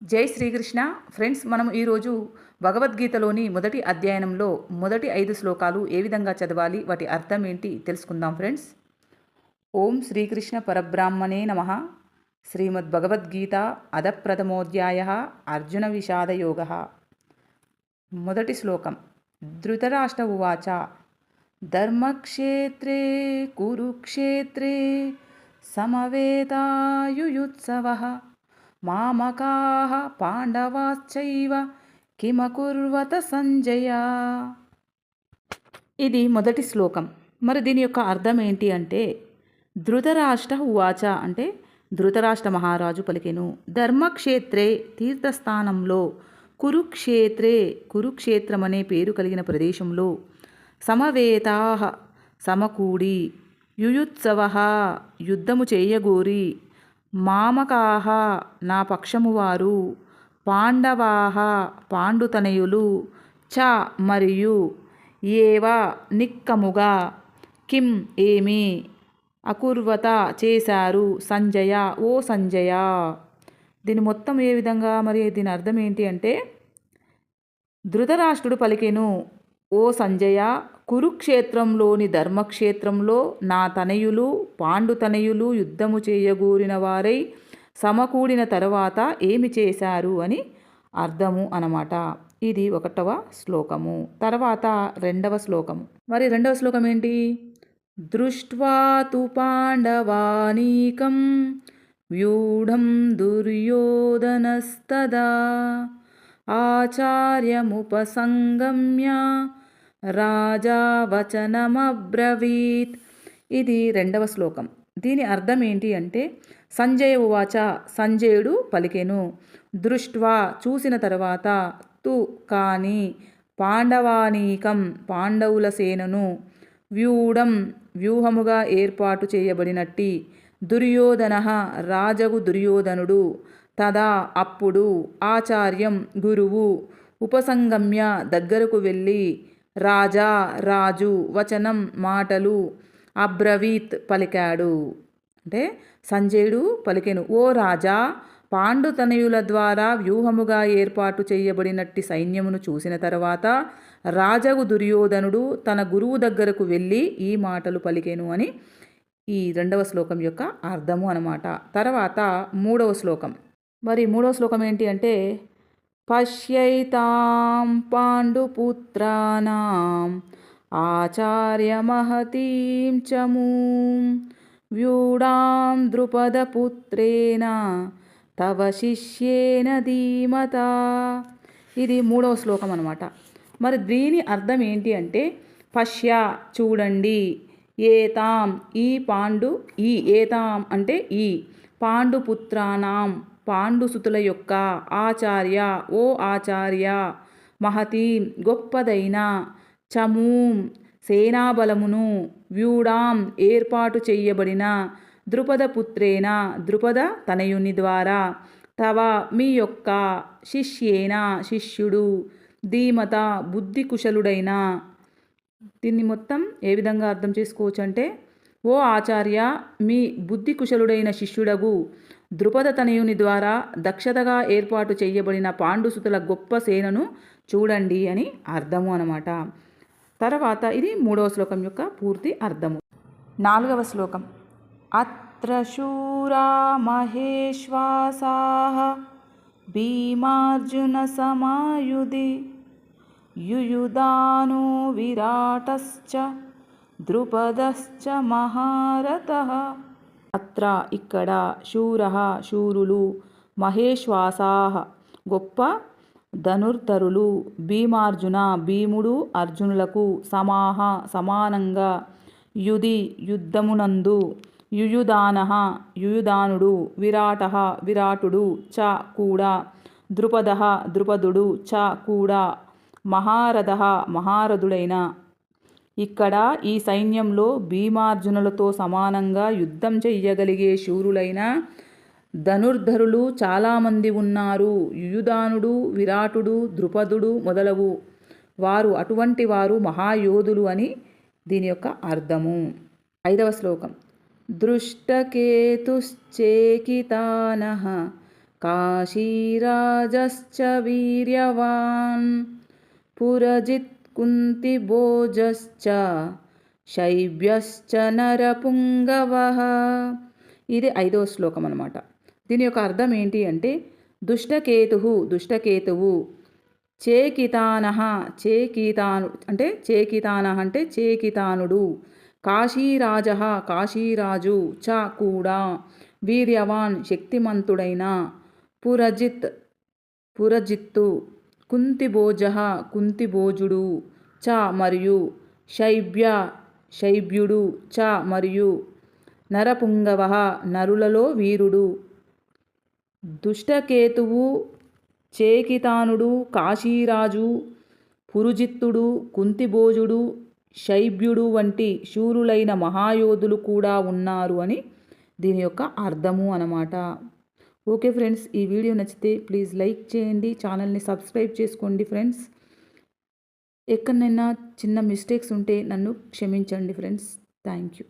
జై శ్రీకృష్ణ. ఫ్రెండ్స్, మనం ఈరోజు భగవద్గీతలోని మొదటి అధ్యాయంలో మొదటి 5 శ్లోకాలు ఏ విధంగా చదవాలి, వాటి అర్థం ఏంటి తెలుసుకుందాం ఫ్రెండ్స్. ఓం శ్రీకృష్ణ పరబ్రాహ్మణే నమః. శ్రీమద్భగవద్గీత అధప్రథమోధ్యాయ అర్జున విషాదయోగ. మొదటి శ్లోకం. ధృతరాష్ట్ర ఉవాచ ధర్మక్షేత్రే కురుక్షేత్రే సమవేతాయుయుత్సవః మామకాః పాండవాశ్చైవ కిమకుర్వత సంజయ. ఇది మొదటి శ్లోకం. మరి దీని యొక్క అర్థం ఏంటి అంటే, ధృతరాష్ట్ర ఉవాచ అంటే ధృతరాష్ట్ర మహారాజు పలికెను. ధర్మక్షేత్రే తీర్థస్థానంలో, కురుక్షేత్రే కురుక్షేత్రం అనే పేరు కలిగిన ప్రదేశంలో, సమవేతాః సమకూడి, యుయుత్సవః యుద్ధము చేయగోరి, మామకాః నా పక్షము వారు, పాండవాః పాండుతనయులు, చ మరియు, ఏవ నిక్కముగా, కిం ఏమి, అకుర్వత చేశారు, సంజయ ఓ సంజయ. దీని మొత్తం ఏ విధంగా, మరి దీని అర్థం ఏంటి అంటే, ధృతరాష్ట్రుడు పలికెను, ఓ సంజయ, కురుక్షేత్రంలోని ధర్మక్షేత్రంలో నా తనయులు పాండుతనయులు యుద్ధము చేయగూరిన వారై సమకూడిన తరువాత ఏమి చేశారు అని అర్థము అన్నమాట. ఇది 1వ శ్లోకము. తర్వాత 2వ శ్లోకము. మరి 2వ శ్లోకం ఏంటి? దృష్ట్వా తు పాండవానీకం వ్యూఢం దుర్యోధనస్తదా ఆచార్యముపసంగమ్య రాజా వచనమబ్రవీత్. ఇది 2వ శ్లోకం. దీని అర్థం ఏంటి అంటే, సంజయ ఉవాచ సంజయుడు పలికెను, దృష్ట్వా చూసిన తర్వాత, తు కాని, పాండవానీకం పాండవుల సేనను, వ్యూఢం వ్యూహముగా ఏర్పాటు చేయబడినట్టి, దుర్యోధన రాజగు దుర్యోధనుడు, తదా అప్పుడు, ఆచార్యం గురువు, ఉపసంగమ్య దగ్గరకు వెళ్ళి, రాజా రాజు, వచనం మాటలు, అబ్రవీత్ పలికాడు. అంటే సంజయుడు పలికెను, ఓ రాజా, పాండుతనయుల ద్వారా వ్యూహముగా ఏర్పాటు చేయబడినట్టి సైన్యమును చూసిన తర్వాత రాజగు దుర్యోధనుడు తన గురువు దగ్గరకు వెళ్ళి ఈ మాటలు పలికెను అని ఈ 2వ శ్లోకం యొక్క అర్థము అన్నమాట. తర్వాత 3వ శ్లోకం. మరి 3వ శ్లోకం ఏంటి అంటే, పశ్యైతాం పాండుపుత్రానాం ఆచార్యమహతీం చమూం వ్యూఢాం ద్రుపదపుత్రేణ తవ శిష్యేన ధీమతా. ఇది 3వ శ్లోకం అన్నమాట. మరి దీని అర్థం ఏంటి అంటే, పశ్య చూడండి, ఏతాం ఈ ఏతాం అంటే ఈ పాండుపుత్రానాం పాండుసుతుల యొక్క, ఆచార్య ఓ ఆచార్య, మహతీం గొప్పదైన, చమూం సేనాబలమును, వ్యూఢాం ఏర్పాటు చెయ్యబడిన, ద్రుపదపుత్రేణ ద్రుపద తనయుని ద్వారా, తవ మీ యొక్క, శిష్యేన శిష్యుడు, ధీమత బుద్ధి కుశలుడైన. దీన్ని మొత్తం ఏ విధంగా అర్థం చేసుకోవచ్చు అంటే, ఓ ఆచార్య, మీ బుద్ధి కుశలుడైన శిష్యుడగు ద్రుపద తనయుని ద్వారా దక్షతగా ఏర్పాటు చేయబడిన పాండుసుతుల గొప్ప సేనను చూడండి అని అర్థము అన్నమాట. తర్వాత ఇది 3వ శ్లోకం యొక్క పూర్తి అర్థము. 4వ శ్లోకం. అత్ర శూరా మహేశ్వాసాః భీమార్జున సమాయుధి యుయుధానో విరాటశ్చ ద్రుపదశ్చ మహారథః. అత్ర ఇక్కడ, శూరః శూరులు, మహేశ్వాసాః గొప్ప ధనుర్ధరులు, భీమార్జున భీముడు అర్జునులకు, సమాహ సమానంగా, యుధి యుద్ధమునందు, యుయుధానః యుయుధానుడు, విరాటః విరాటుడు, చ కూడా, ద్రుపదః ద్రుపదుడు, చ కూడా, మహారథః మహారథుడైన. ఇక్కడ ఈ సైన్యంలో భీమార్జునులతో సమానంగా యుద్ధం చెయ్యగలిగే శూరులైన ధనుర్ధరులు చాలామంది ఉన్నారు. యుయుధానుడు, విరాటుడు, ద్రుపదుడు మొదలగు వారు అటువంటి వారు మహాయోధులు అని దీని యొక్క అర్థము. 5వ శ్లోకం. దృష్టకేతుశ్చేకితానః కాశీరాజశ్చ వీర్యవాన్ పురజిత్ కుంతిభోజశ్చ శైబ్యశ్చ నరపుంగవః. ఇది 5వ శ్లోకం అన్నమాట. దీని యొక్క అర్థం ఏంటి అంటే దుష్టకేతువు, చేకితానః అంటే చేకితానుడు, కాశీరాజః కాశీరాజు, చ కూడా, వీర్యవాన్ శక్తిమంతుడైన, పురజిత్తు కుంతిభోజః కుంతిభోజుడు, చ మరియు, శైబ్యుడు, చ మరియు, నరపుంగవః నరులలో వీరుడు. దుష్టకేతువు, చేకితానుడు, కాశీరాజు, పురుజిత్తుడు, కుంతిభోజుడు, శైబ్యుడు వంటి శూరులైన మహాయోధులు కూడా ఉన్నారు అని దీని యొక్క అర్థము అన్నమాట. ఓకే ఫ్రెండ్స్, ఈ వీడియో నచ్చితే ప్లీజ్ లైక్ చేయండి, ఛానల్ని సబ్స్క్రైబ్ చేసుకోండి ఫ్రెండ్స్. ఎక్కడైనా చిన్న మిస్టేక్స్ ఉంటే నన్ను క్షమించండి ఫ్రెండ్స్. Thank you.